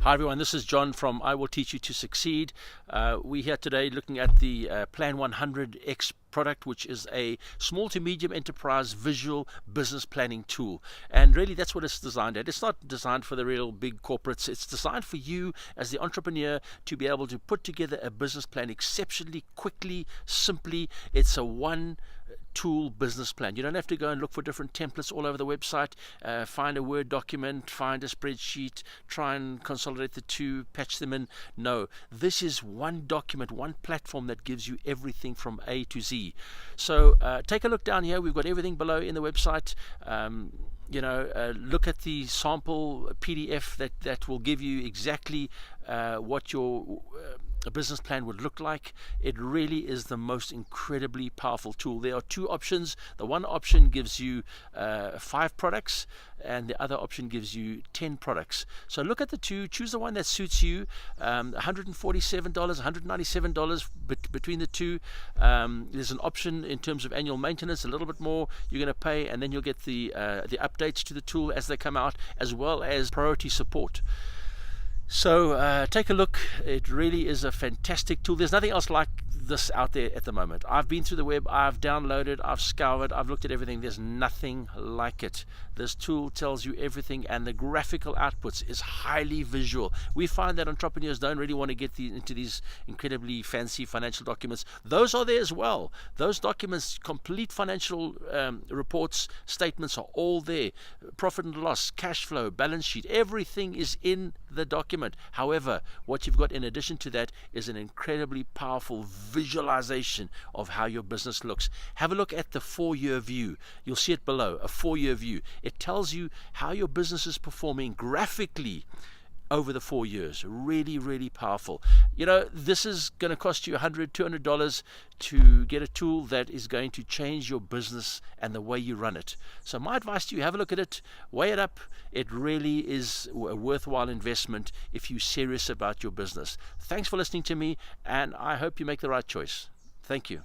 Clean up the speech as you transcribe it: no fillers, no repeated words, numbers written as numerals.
Hi everyone, this is John from I Will Teach You to Succeed. We're here today looking at the PLAN100X product, which is a small to medium enterprise visual business planning tool. And really that's what it's designed at. It's not designed for the real big corporates. It's designed for you as the entrepreneur to be able to put together a business plan exceptionally quickly, simply. It's a one tool business plan. You don't have to go and look for different templates all over the website, find a Word document, find a spreadsheet, try and consolidate the two, patch them in. No, this is one document, one platform that gives you everything from A to Z. So take a look down here. We've got everything below in the website. Look at the sample PDF that will give you exactly what your a business plan would look like. It really is the most incredibly powerful tool. There are two options. The one option gives you 5 products, and the other option gives you 10 products. So look at the two, choose the one that suits you. $147, $197 between the two. There's an option in terms of annual maintenance, a little bit more you're going to pay, and then you'll get the updates to the tool as they come out, as well as priority support. So take a look. It really is a fantastic tool. There's nothing else like this out there at the moment. I've been through the web, I've downloaded, I've scoured, I've looked at everything. There's nothing like it. This tool tells you everything, and the graphical outputs is highly visual. We find that entrepreneurs don't really want to get into these incredibly fancy financial documents. Those are there as well. Those documents, complete financial reports, statements are all there. Profit and loss, cash flow, balance sheet, everything is in the document. However, what you've got in addition to that is an incredibly powerful visualization of how your business looks. Have a look at the 4-year view. You'll see it below, a 4-year view. It tells you how your business is performing graphically over the 4 years. Really, really powerful. You know, this is going to cost you $100, $200 to get a tool that is going to change your business and the way you run it. So my advice to you, have a look at it, weigh it up. It really is a worthwhile investment if you're serious about your business. Thanks for listening to me, and I hope you make the right choice. Thank you.